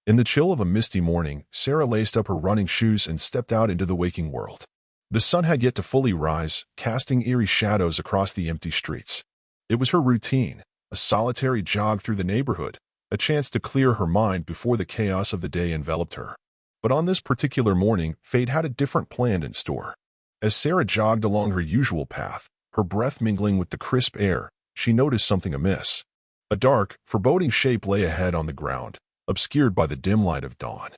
In the chill of a misty morning, Sarah laced up her running shoes and stepped out into the waking world. The sun had yet to fully rise, casting eerie shadows across the empty streets. It was her routine, a solitary jog through the neighborhood, a chance to clear her mind before the chaos of the day enveloped her. But on this particular morning, fate had a different plan in store. As Sarah jogged along her usual path, her breath mingling with the crisp air, she noticed something amiss. A dark, foreboding shape lay ahead on the ground, obscured by the dim light of dawn.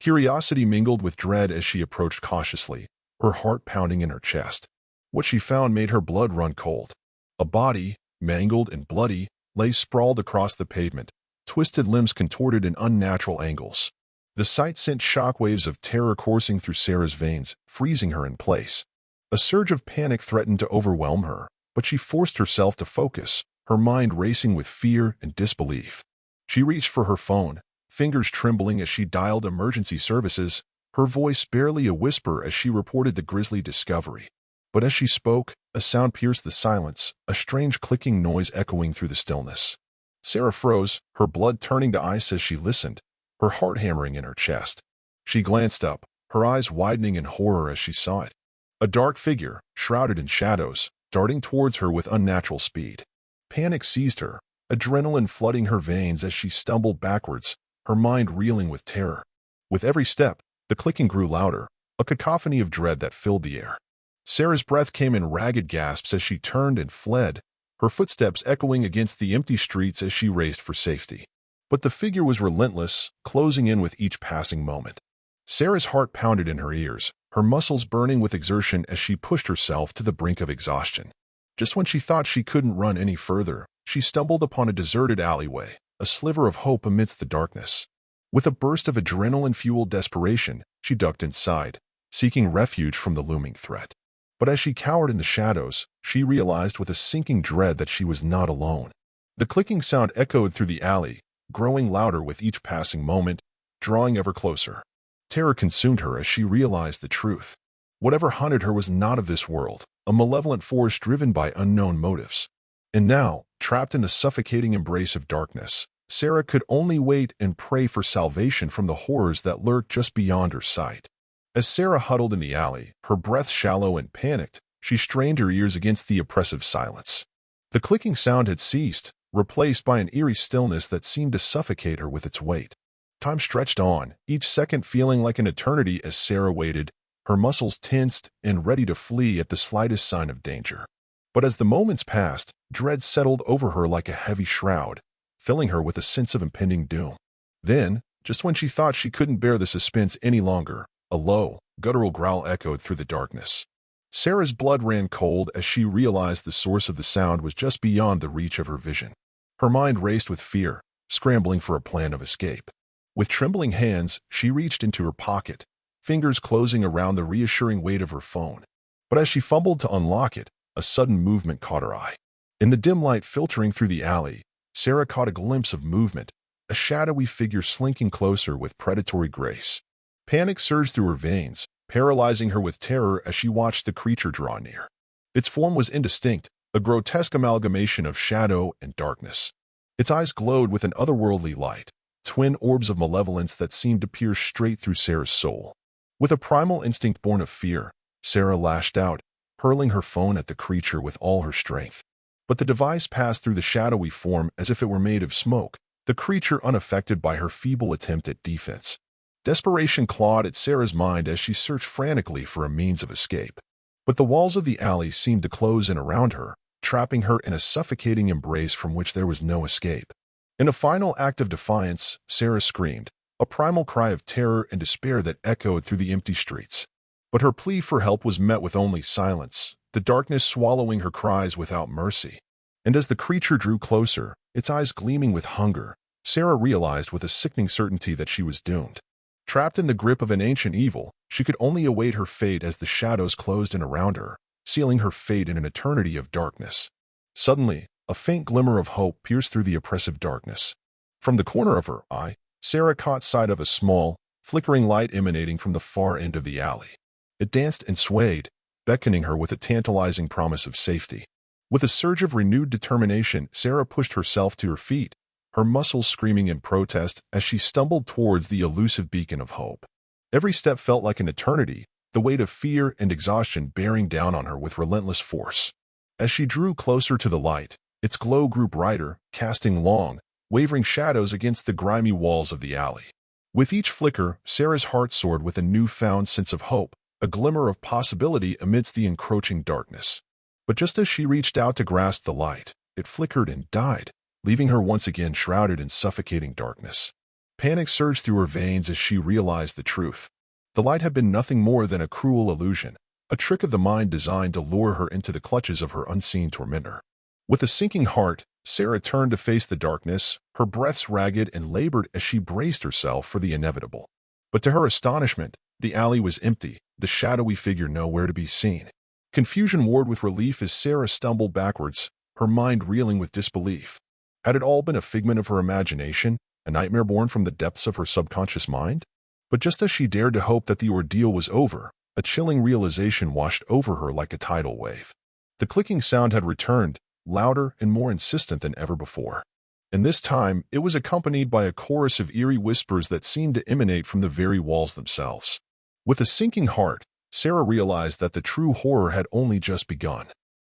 Curiosity mingled with dread as she approached cautiously, her heart pounding in her chest. What she found made her blood run cold. A body, mangled and bloody, lay sprawled across the pavement, twisted limbs contorted in unnatural angles. The sight sent shockwaves of terror coursing through Sarah's veins, freezing her in place. A surge of panic threatened to overwhelm her, but she forced herself to focus, her mind racing with fear and disbelief. She reached for her phone, fingers trembling as she dialed emergency services, her voice barely a whisper as she reported the grisly discovery. But as she spoke, a sound pierced the silence, a strange clicking noise echoing through the stillness. Sarah froze, her blood turning to ice as she listened, her heart hammering in her chest. She glanced up, her eyes widening in horror as she saw it. A dark figure, shrouded in shadows, darting towards her with unnatural speed. Panic seized her, adrenaline flooding her veins as she stumbled backwards, her mind reeling with terror. With every step, the clicking grew louder, a cacophony of dread that filled the air. Sarah's breath came in ragged gasps as she turned and fled, her footsteps echoing against the empty streets as she raced for safety. But the figure was relentless, closing in with each passing moment. Sarah's heart pounded in her ears, her muscles burning with exertion as she pushed herself to the brink of exhaustion. Just when she thought she couldn't run any further, she stumbled upon a deserted alleyway, a sliver of hope amidst the darkness. With a burst of adrenaline-fueled desperation, she ducked inside, seeking refuge from the looming threat. But as she cowered in the shadows, she realized with a sinking dread that she was not alone. The clicking sound echoed through the alley, growing louder with each passing moment, drawing ever closer. Terror consumed her as she realized the truth. Whatever haunted her was not of this world, a malevolent force driven by unknown motives. And now, trapped in the suffocating embrace of darkness, Sarah could only wait and pray for salvation from the horrors that lurked just beyond her sight. As Sarah huddled in the alley, her breath shallow and panicked, she strained her ears against the oppressive silence. The clicking sound had ceased, replaced by an eerie stillness that seemed to suffocate her with its weight. Time stretched on, each second feeling like an eternity as Sarah waited, her muscles tensed and ready to flee at the slightest sign of danger. But as the moments passed, dread settled over her like a heavy shroud, filling her with a sense of impending doom. Then, just when she thought she couldn't bear the suspense any longer, a low, guttural growl echoed through the darkness. Sarah's blood ran cold as she realized the source of the sound was just beyond the reach of her vision. Her mind raced with fear, scrambling for a plan of escape. With trembling hands, she reached into her pocket, fingers closing around the reassuring weight of her phone. But as she fumbled to unlock it, a sudden movement caught her eye. In the dim light filtering through the alley, Sarah caught a glimpse of movement, a shadowy figure slinking closer with predatory grace. Panic surged through her veins, paralyzing her with terror as she watched the creature draw near. Its form was indistinct, a grotesque amalgamation of shadow and darkness. Its eyes glowed with an otherworldly light, twin orbs of malevolence that seemed to pierce straight through Sarah's soul. With a primal instinct born of fear, Sarah lashed out, hurling her phone at the creature with all her strength. But the device passed through the shadowy form as if it were made of smoke, the creature unaffected by her feeble attempt at defense. Desperation clawed at Sarah's mind as she searched frantically for a means of escape. But the walls of the alley seemed to close in around her, trapping her in a suffocating embrace from which there was no escape. In a final act of defiance, Sarah screamed, a primal cry of terror and despair that echoed through the empty streets. But her plea for help was met with only silence, the darkness swallowing her cries without mercy. And as the creature drew closer, its eyes gleaming with hunger, Sarah realized with a sickening certainty that she was doomed. Trapped in the grip of an ancient evil, she could only await her fate as the shadows closed in around her, sealing her fate in an eternity of darkness. Suddenly, a faint glimmer of hope pierced through the oppressive darkness. From the corner of her eye, Sarah caught sight of a small, flickering light emanating from the far end of the alley. It danced and swayed, beckoning her with a tantalizing promise of safety. With a surge of renewed determination, Sarah pushed herself to her feet, her muscles screaming in protest as she stumbled towards the elusive beacon of hope. Every step felt like an eternity, the weight of fear and exhaustion bearing down on her with relentless force. As she drew closer to the light, its glow grew brighter, casting long, wavering shadows against the grimy walls of the alley. With each flicker, Sarah's heart soared with a newfound sense of hope, a glimmer of possibility amidst the encroaching darkness. But just as she reached out to grasp the light, it flickered and died, leaving her once again shrouded in suffocating darkness. Panic surged through her veins as she realized the truth. The light had been nothing more than a cruel illusion, a trick of the mind designed to lure her into the clutches of her unseen tormentor. With a sinking heart, Sarah turned to face the darkness, her breaths ragged and labored as she braced herself for the inevitable. But to her astonishment, the alley was empty, the shadowy figure nowhere to be seen. Confusion warred with relief as Sarah stumbled backwards, her mind reeling with disbelief. Had it all been a figment of her imagination, a nightmare born from the depths of her subconscious mind? But just as she dared to hope that the ordeal was over, a chilling realization washed over her like a tidal wave. The clicking sound had returned, louder and more insistent than ever before. And this time, it was accompanied by a chorus of eerie whispers that seemed to emanate from the very walls themselves. With a sinking heart, Sarah realized that the true horror had only just begun.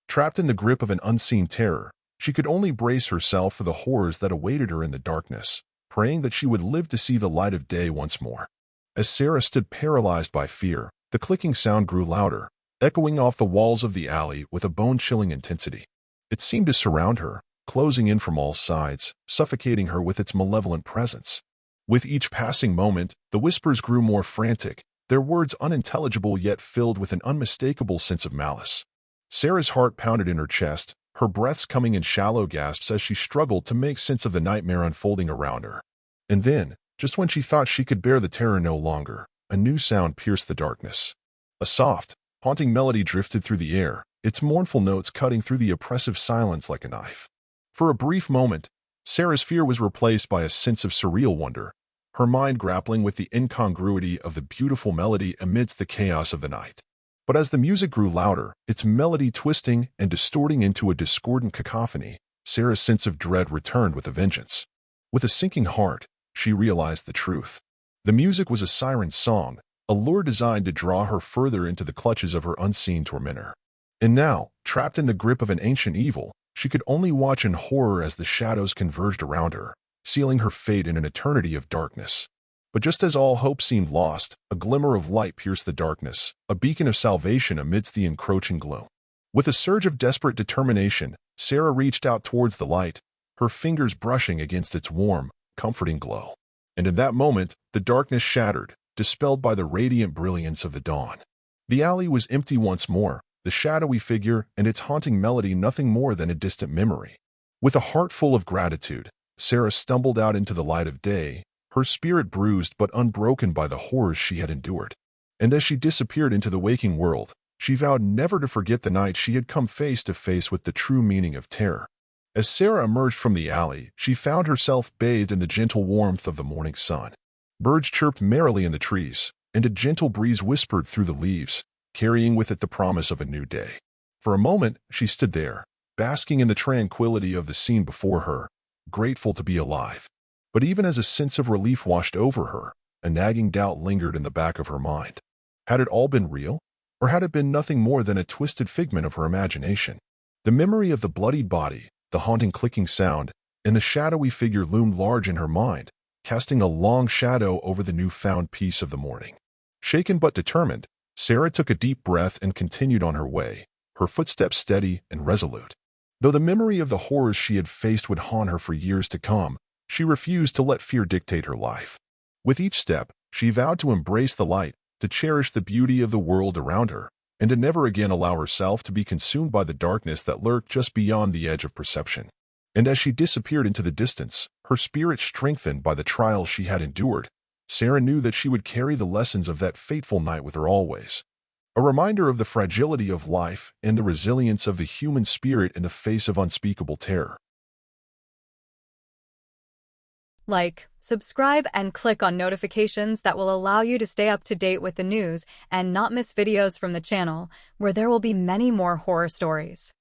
Trapped in the grip of an unseen terror, she could only brace herself for the horrors that awaited her in the darkness, praying that she would live to see the light of day once more. As Sarah stood paralyzed by fear, the clicking sound grew louder, echoing off the walls of the alley with a bone-chilling intensity. It seemed to surround her, closing in from all sides, suffocating her with its malevolent presence. With each passing moment, the whispers grew more frantic, their words unintelligible yet filled with an unmistakable sense of malice. Sarah's heart pounded in her chest, her breaths coming in shallow gasps as she struggled to make sense of the nightmare unfolding around her. And then, just when she thought she could bear the terror no longer, a new sound pierced the darkness. A soft, haunting melody drifted through the air, its mournful notes cutting through the oppressive silence like a knife. For a brief moment, Sarah's fear was replaced by a sense of surreal wonder, her mind grappling with the incongruity of the beautiful melody amidst the chaos of the night. But as the music grew louder, its melody twisting and distorting into a discordant cacophony, Sarah's sense of dread returned with a vengeance. With a sinking heart, she realized the truth. The music was a siren's song, a lure designed to draw her further into the clutches of her unseen tormentor. And now, trapped in the grip of an ancient evil, she could only watch in horror as the shadows converged around her, sealing her fate in an eternity of darkness. But just as all hope seemed lost, a glimmer of light pierced the darkness, a beacon of salvation amidst the encroaching gloom. With a surge of desperate determination, Sarah reached out towards the light, her fingers brushing against its warm, comforting glow. And in that moment, the darkness shattered, dispelled by the radiant brilliance of the dawn. The alley was empty once more, the shadowy figure and its haunting melody nothing more than a distant memory. With a heart full of gratitude, Sarah stumbled out into the light of day, her spirit bruised but unbroken by the horrors she had endured. And as she disappeared into the waking world, she vowed never to forget the night she had come face to face with the true meaning of terror. As Sarah emerged from the alley, she found herself bathed in the gentle warmth of the morning sun. Birds chirped merrily in the trees, and a gentle breeze whispered through the leaves, carrying with it the promise of a new day. For a moment, she stood there, basking in the tranquility of the scene before her, grateful to be alive. But even as a sense of relief washed over her, a nagging doubt lingered in the back of her mind. Had it all been real? Or had it been nothing more than a twisted figment of her imagination? The memory of the bloodied body, the haunting clicking sound, and the shadowy figure loomed large in her mind, casting a long shadow over the newfound peace of the morning. Shaken but determined, Sarah took a deep breath and continued on her way, her footsteps steady and resolute. Though the memory of the horrors she had faced would haunt her for years to come, she refused to let fear dictate her life. With each step, she vowed to embrace the light, to cherish the beauty of the world around her, and to never again allow herself to be consumed by the darkness that lurked just beyond the edge of perception. And as she disappeared into the distance, her spirit strengthened by the trials she had endured, Sarah knew that she would carry the lessons of that fateful night with her always. A reminder of the fragility of life and the resilience of the human spirit in the face of unspeakable terror. Like, subscribe, and click on notifications that will allow you to stay up to date with the news and not miss videos from the channel, where there will be many more horror stories.